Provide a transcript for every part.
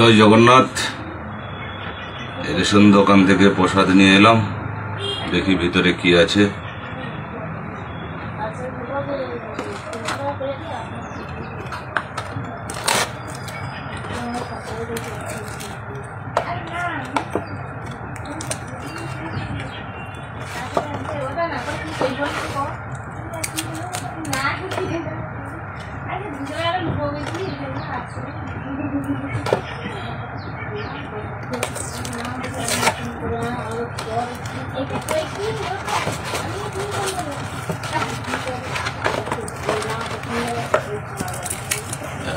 জয় Jagannath. Ration দোকান থেকে প্রসাদ নিয়ে এলাম, দেখি ভিতরে কি আছে।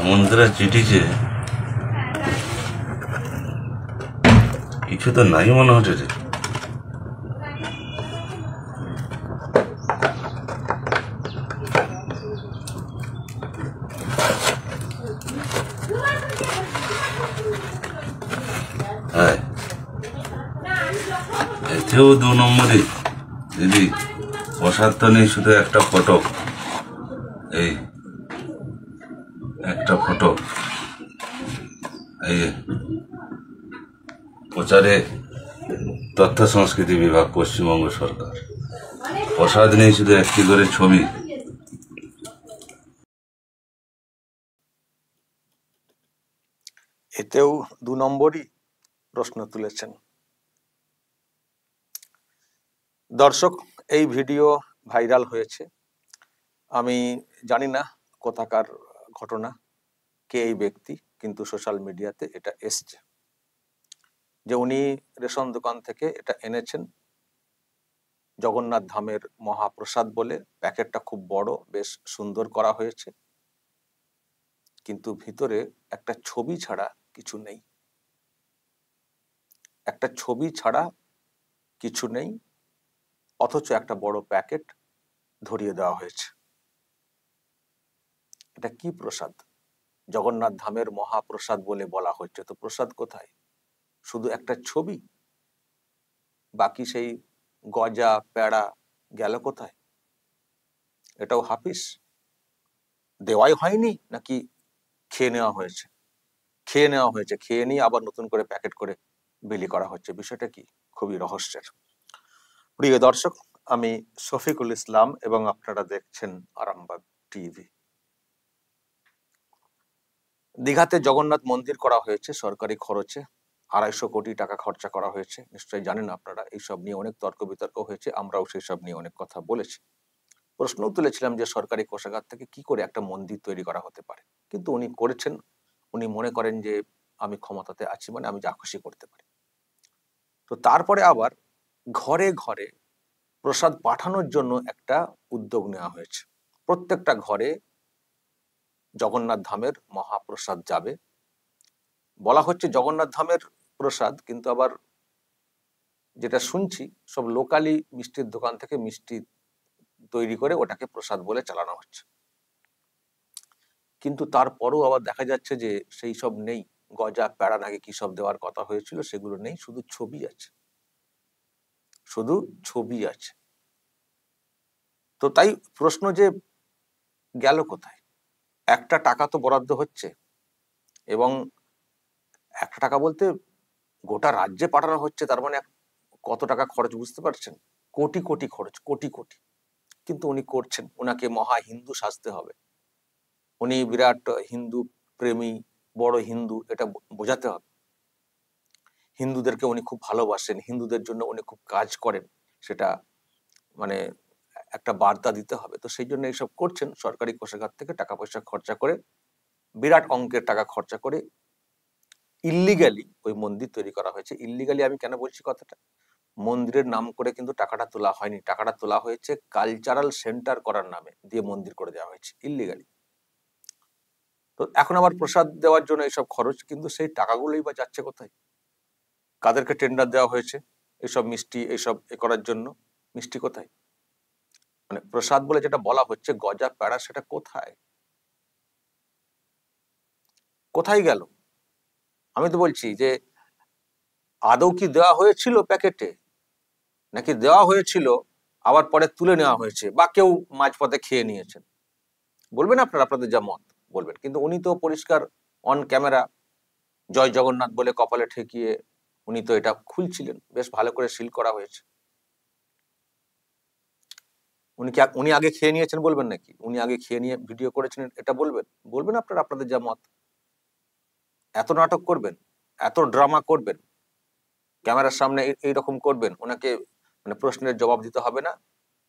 এমন করে চিঠিছে, কিছু তো নাই মনে হচ্ছে রে। হ্যাঁ, এতেও 2 নম্বরই দিদি, প্রসাদ তো নেই, শুধু একটা ফটো। এই একটা ফটো, এই প্রচারে তথ্য সংস্কৃতি বিভাগ, পশ্চিমবঙ্গ সরকার। প্রসাদ নেই, শুধু একটি করে ছবি। এতেও 2 নম্বরই প্রশ্ন তুলেছেন দর্শক। এই ভিডিও ভাইরাল হয়েছে, আমি জানি না কোথাকার ঘটনা, কে এই ব্যক্তি, কিন্তু সোশ্যাল মিডিয়াতে এটা এসছে যে উনি রেশন দোকান থেকে এটা এনেছেন জগন্নাথ ধামের মহাপ্রসাদ বলে। প্যাকেটটা খুব বড়, বেশ সুন্দর করা হয়েছে, কিন্তু ভিতরে একটা ছবি ছাড়া কিছু নেই। একটা ছবি ছাড়া কিছু নেই, অথচ একটা বড় প্যাকেট ধরিয়ে দেওয়া হয়েছে। এটা কি প্রসাদ? জগন্নাথ ধামের মহাপ্রসাদ বলে বলা হচ্ছে, তো প্রসাদ কোথায়? শুধু একটা ছবি, বাকি সেই গজা প্যাড়া গেল কোথায়? এটাও হাফিস দেওয়াই হয়নি, নাকি খেয়ে নেওয়া হয়েছে? খেয়ে নেওয়া হয়েছে, খেয়ে নিয়ে আবার নতুন করে প্যাকেট করে বিলি করা হচ্ছে। বিষয়টা কি? খুবই রহস্যের। প্রিয় দর্শক, আমি শফিকুল ইসলাম এবং আপনারা দেখছেন আরামবাগ টিভি। দীঘাতে জগন্নাথ মন্দির করা হয়েছে সরকারি খরচে, 250 কোটি টাকা খরচা করা হয়েছে। নিশ্চয়ই জানেন আপনারা, এইসব নিয়ে অনেক তর্ক বিতর্ক হয়েছে, আমরাও সেই সব নিয়ে অনেক কথা বলেছি। প্রশ্নও তুলেছিলাম যে সরকারি কোষাগার থেকে কি করে একটা মন্দির তৈরি করা হতে পারে, কিন্তু উনি করেছেন। উনি মনে করেন যে আমি ক্ষমতাতে আছি মানে আমি যা খুশি করতে পারি। তো তারপরে আবার ঘরে ঘরে প্রসাদ পাঠানোর জন্য একটা উদ্যোগ নেওয়া হয়েছে। প্রত্যেকটা ঘরে জগন্নাথ ধামের মহাপ্রসাদ যাবে। বলা হচ্ছে জগন্নাথ ধামের প্রসাদ, কিন্তু আবার যেটা শুনছি, সব লোকালি মিষ্টির দোকান থেকে মিষ্টি তৈরি করে ওটাকে প্রসাদ বলে চালানো হচ্ছে। কিন্তু তারপরও আবার দেখা যাচ্ছে যে সেই সব নেই। গজা প্যাড়া নাকি কি সব দেওয়ার কথা হয়েছিল, সেগুলো নেই, শুধু ছবি আছে, শুধু ছবি আছে। তো তাই প্রশ্ন যে গেল কোথায়? একটা টাকা তো বরাদ্দ হচ্ছে, এবং একটা টাকা বলতে গোটা রাজ্যে পাঠানো হচ্ছে, তার মানে কত টাকা খরচ বুঝতে পারছেন? কোটি কোটি খরচ, কোটি কোটি। কিন্তু উনি করছেন, ওনাকে মহা হিন্দু সাজতে হবে, উনি বিরাট হিন্দু প্রেমী, বড় হিন্দু, এটা বোঝাতে হবে। হিন্দুদেরকে উনি খুব ভালোবাসেন, হিন্দুদের জন্য উনি খুব কাজ করেন, সেটা মানে একটা বার্তা দিতে হবে। তো সেই জন্য এইসব করছেন, সরকারি কোষাগার থেকে টাকা পয়সা খরচা করে, বিরাট অঙ্কের টাকা খরচা করে ইল্লিগালি ওই মন্দির তৈরি করা হয়েছে। ইল্লিগালি আমি কেন বলছি কথাটা? মন্দিরের নাম করে কিন্তু টাকাটা তোলা হয়নি, টাকাটা তোলা হয়েছে কালচারাল সেন্টার করার নামে, দিয়ে মন্দির করে দেওয়া হয়েছে ইল্লিগালি। তো এখন আবার প্রসাদ দেওয়ার জন্য এইসব খরচ, কিন্তু সেই টাকাগুলোই বা যাচ্ছে কোথায়? কাদেরকে টেন্ডার দেওয়া হয়েছে এইসব মিষ্টি এইসব করার জন্য? মিষ্টি কোথায়? মানে প্রসাদ বলে যেটা বলা হচ্ছে গজা প্যাড়া, সেটা কোথায়? কোথায় গেল? আমি তো বলছি যে আদৌ কি দেওয়া হয়েছিল প্যাকেটে, নাকি দেওয়া হয়েছিল আবার পরে তুলে নেওয়া হয়েছে, বা কেউ মাঝপথে খেয়ে নিয়েছেন? বলবেন আপনারা, আপনাদের যা মত বলবেন। কিন্তু উনি তো পরিষ্কার অন ক্যামেরা জয় জগন্নাথ বলে কপালে ঠেকিয়ে উনি তো এটা খুলছিলেন, বেশ ভালো করে সিল করা হয়েছে। উনি আগে খেয়ে নিয়েছেন বলবেন নাকি? উনি আগে খেয়ে নিয়ে ভিডিও করেছেন এটা বলবেন? বলবেন আপনারা আপনাদের যা মত। এত নাটক করবেন, এত ড্রামা করবেন, ক্যামেরার সামনে এইরকম করবেন, ওনাকে মানে প্রশ্নের জবাব দিতে হবে না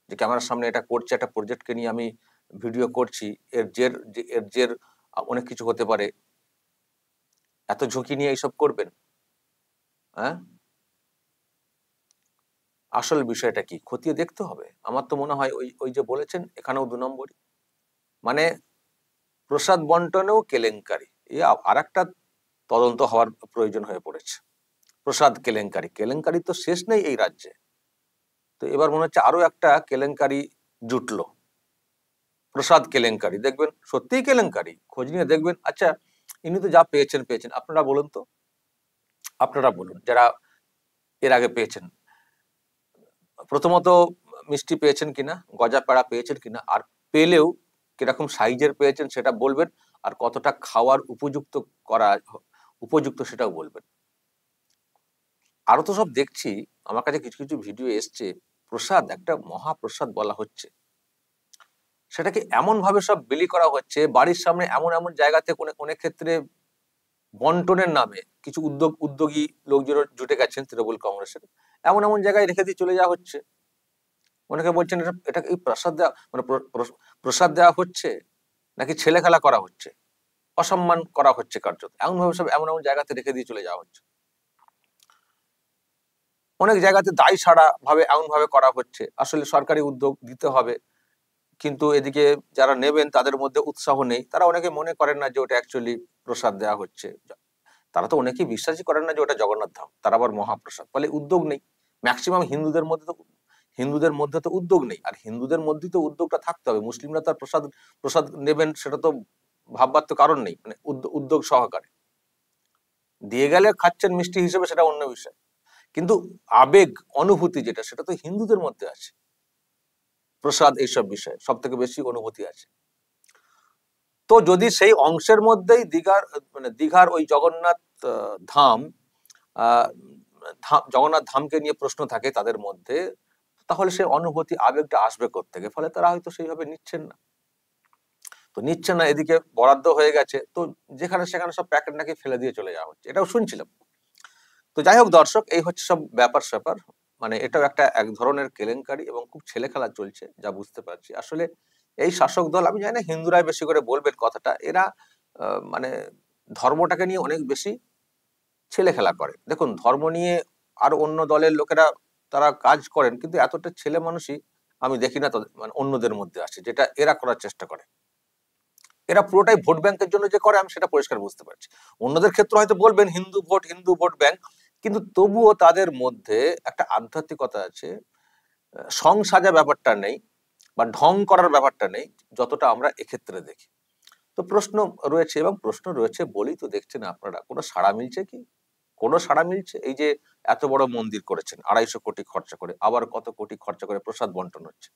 যে ক্যামেরার সামনে এটা করছে, একটা প্রজেক্টকে নিয়ে আমি ভিডিও করছি, এর জের অনেক কিছু হতে পারে, এত ঝুঁকি নিয়ে এইসব করবেন? হ্যাঁ, আসল বিষয়টা কি খতিয়ে দেখতে হবে। আমার তো মনে হয় ওই ওই যে বলেছেন এখানেও 2 নম্বরই, মানে প্রসাদ বন্টনেও কেলেঙ্কারি, আর একটা তদন্ত হওয়ার প্রয়োজন হয়ে পড়েছে। প্রসাদ কেলেঙ্কারি, কেলেঙ্কারি তো শেষ নেই এই রাজ্যে। তো এবার মনে হচ্ছে আরো একটা কেলেঙ্কারি জুটলো, প্রসাদ কেলেঙ্কারি। দেখবেন সত্যিই কেলেঙ্কারি, খোঁজ নিয়ে দেখবেন। আচ্ছা, ইনি তো যা পেয়েছেন পেয়েছেন, আপনারা বলুন তো, আপনারা বলুন যারা এর আগে পেয়েছেন, প্রথমত মিষ্টি পেয়েছেন কিনা, গজা পেড়া পেয়েছেন কিনা, আর পেলেও কিরকম সাইজের পেয়েছেন সেটা বলবেন, আর কতটা খাওয়ার উপযুক্ত সেটাও বলবেন। আরো তো সব দেখছি, আমার কাছে কিছু কিছু ভিডিও এসছে, প্রসাদ একটা মহাপ্রসাদ বলা হচ্ছে, সেটাকে এমন ভাবে সব বিলি করা হচ্ছে বাড়ির সামনে, এমন এমন জায়গাতে অনেক ক্ষেত্রে বন্টনের নামে কিছু উদ্যোগী লোকজন জুটে গেছেন তৃণমূল কংগ্রেসের, এমন এমন জায়গায় রেখে দিয়ে চলে যাওয়া হচ্ছে। অনেকে বলছেন এটা এই প্রসাদ দেওয়া মানে প্রসাদ দেওয়া হচ্ছে নাকি ছেলে খেলা করা হচ্ছে, অসম্মান করা হচ্ছে কার্যত, এমন ভাবে সব এমন এমন জায়গাতে রেখে দিয়ে চলে যাওয়া হচ্ছে। অনেক জায়গাতে দায় সারা ভাবে এমন ভাবে করা হচ্ছে, আসলে সরকারি উদ্যোগ দিতে হবে, কিন্তু এদিকে যারা নেবেন তাদের মধ্যে উৎসাহ নেই, তারা অনেকে মনে করেন না যে ওটা অ্যাকচুয়ালি প্রসাদ দেওয়া হচ্ছে, তারা তো অনেকেই বিশ্বাসই করেন না যে ওটা জগন্নাথ ধাম, তারা আবার মহাপ্রসাদ, ফলে উদ্যোগ নেই। ম্যাক্সিমাম হিন্দুদের মধ্যে তো উদ্যোগ নেই, আর হিন্দুদের মধ্যেই তো উদ্যোগটা থাকতে হবে। মুসলিমরা তার প্রসাদ প্রসাদ নেবেন সেটা তো ভাববার তো কারণ নেই, মানে উদ্যোগ সহকারে দিয়ে গেলে খাচ্ছেন মিষ্টি হিসেবে, সেটা অন্য বিষয়, কিন্তু আবেগ অনুভূতি যেটা, সেটা তো হিন্দুদের মধ্যে আছে। প্রসাদ এইসব বিষয়ে সব থেকে বেশি অনুভূতি আছে। তো যদি সেই অংশের মধ্যেই দীঘার ওই জগন্নাথ ধাম, আহ জগন্নাথ ধামকে নিয়ে প্রশ্ন থাকে তাদের মধ্যে, তাহলে সেই অনুভূতি আবেগটা আসবে কোত্থেকে? ফলে তারা হয়তো সেইভাবে নিচ্ছেন না। তো নিচ্ছে না, এদিকে বরাদ্দ হয়ে গেছে, তো যেখানে সেখানে সব প্যাকেট নাকি ফেলে দিয়ে চলে যাওয়া হচ্ছে, এটাও শুনছিলাম। তো যাই হোক দর্শক, এই হচ্ছে সব ব্যাপার স্যাপার, মানে এটাও এক ধরনের কেলেঙ্কারি এবং খুব ছেলে খেলা চলছে, যা বুঝতে পারছি। আসলে এই শাসক দল, আমি জানি না হিন্দুরাই বেশি করে বলবেন কথাটা, এরা মানে ধর্মটাকে নিয়ে অনেক বেশি ছেলে খেলা করে। দেখুন, ধর্ম নিয়ে আর অন্য দলের লোকেরা তারা কাজ করেন, কিন্তু এতটা ছেলে মানুষই আমি দেখি না মানে অন্যদের মধ্যে আসে, যেটা এরা করার চেষ্টা করে। এরা পুরোটাই ভোট ব্যাংকের জন্য যে করে, আমি সেটা পরিষ্কার বুঝতে পারছি। অন্যদের ক্ষেত্রে হয়তো বলবেন হিন্দু ভোট ব্যাংক, কিন্তু তবুও তাদের মধ্যে একটা আধ্যাত্মিকতা আছে, সং সাজা ব্যাপারটা নেই, বা ঢং করার ব্যাপারটা নেই, যতটা আমরা এক্ষেত্রে দেখি। তো প্রশ্ন রয়েছে, এবং প্রশ্ন রয়েছে বলেই তো দেখছেন আপনারা, কোনো সাড়া মিলছে কি? কোনো সাড়া মিলছে? এই যে এত বড় মন্দির করেছেন 250 কোটি খরচা করে, আবার কত কোটি খরচা করে প্রসাদ বন্টন হচ্ছে,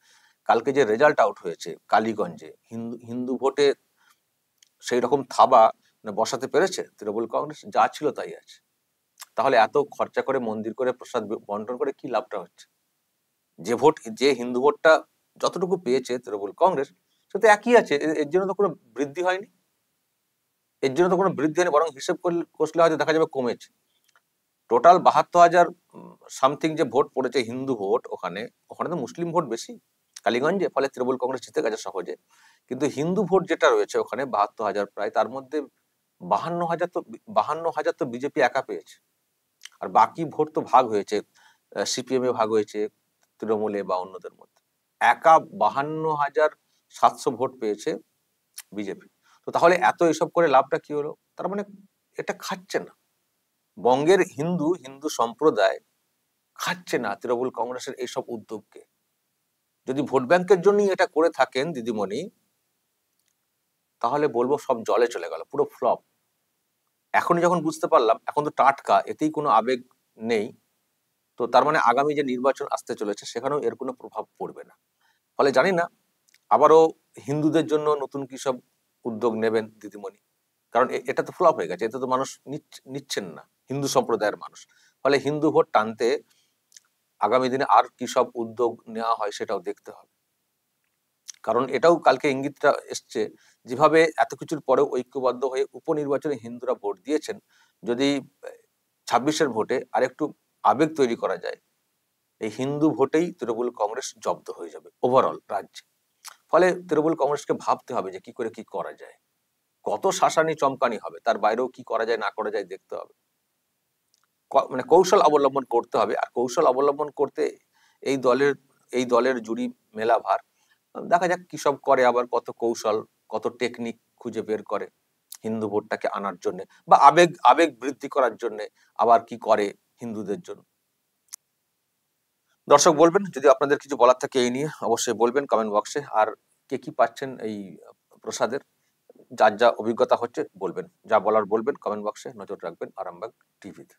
কালকে যে রেজাল্ট আউট হয়েছে কালীগঞ্জে, হিন্দু ভোটে সেই রকম থাবা মানে বসাতে পেরেছে তৃণমূল কংগ্রেস? যা ছিল তাই আছে। তাহলে এত খরচা করে মন্দির করে প্রসাদ বন্টন করে কি লাভটা হচ্ছে? যে হিন্দু ভোটটা যতটুকু পেয়েছে তৃণমূল কংগ্রেস, সে তো একই আছে, এর জন্য তো কোনো বৃদ্ধি হয়নি, বরং হিসেব কষলে হয়তো দেখা যাবে কমেছে। টোটাল 72,000 সামথিং যে ভোট পড়েছে হিন্দু ভোট, ওখানে তো মুসলিম ভোট বেশি কালীগঞ্জে, ফলে তৃণমূল কংগ্রেস জিতে গেছে সহজে। কিন্তু হিন্দু ভোট যেটা রয়েছে ওখানে 72,000 প্রায়, তার মধ্যে 52,000 তো বিজেপি একা পেয়েছে, আর বাকি ভোট তো ভাগ হয়েছে, সিপিএম এ ভাগ হয়েছে, তৃণমূলে বা অন্যদের মধ্যে। একা 52,700 ভোট পেয়েছে বিজেপি। তো তাহলে এত এসব করে লাভটা কি হলো? তার মানে এটা খাচ্ছে না বঙ্গের হিন্দু সম্প্রদায়, খাচ্ছে না তৃণমূল কংগ্রেসের এইসব উদ্যোগকে। যদি ভোট ব্যাংকের জন্যই এটা করে থাকেন দিদিমণি, তাহলে বলবো সব জলে চলে গেল, পুরো ফ্লপ। এখনই যখন বুঝতে পারলাম, এখন তো টাটকা, এতেই কোনো আবেগ নেই, তো তার মানে আগামী যে নির্বাচন আসতে চলেছে সেখানেও এর কোনো প্রভাব পড়বে না। ফলে জানি না আবারও হিন্দুদের জন্য নতুন কি সব উদ্যোগ নেবেন দিদিমণি, কারণ এটা তো ফ্লপ হয়ে গেছে, এটা তো মানুষ নিচ্ছেন না, হিন্দু সম্প্রদায়ের মানুষ। ফলে হিন্দু ভোট টানতে আগামী দিনে আর কি সব উদ্যোগ নেওয়া হয় সেটাও দেখতে হবে। কারণ এটাও কালকে ইঙ্গিতটা এসছে, যেভাবে এত কিছুর পরেও ঐক্যবদ্ধ হয়ে উপনির্বাচনে হিন্দুরা ভোট দিয়েছেন, যদি 26-এর ভোটে আরেকটু আবেগ তৈরি করা যায়, এই হিন্দু ভোটেই তৃণমূল কংগ্রেস জব্দ হয়ে যাবে ওভারঅল রাজ্যে। ফলে তৃণমূল কংগ্রেসকে ভাবতে হবে যে কি করে কি করা যায়, কত শাসানি চমকানি হবে, তার বাইরেও কি করা যায় না করা যায় দেখতে হবে, মানে কৌশল অবলম্বন করতে হবে। আর কৌশল অবলম্বন করতে এই দলের জুড়ি মেলা ভার। দেখা যাক কি সব করে, আবার কত কৌশল কত টেকনিক খুঁজে বের করে হিন্দু ভোটটাকে আনার জন্য, বা আবেগ আবেগ বৃদ্ধি করার জন্য আবার কি করে হিন্দুদের জন্য। দর্শক বলবেন, যদি আপনাদের কিছু বলার থাকে এই নিয়ে অবশ্যই বলবেন কমেন্ট বক্সে। আর কে কি পাচ্ছেন এই প্রসাদের, যার যা অভিজ্ঞতা হচ্ছে বলবেন, যা বলার বলবেন কমেন্ট বক্সে। নজর রাখবেন আরামবাগ টিভিতে।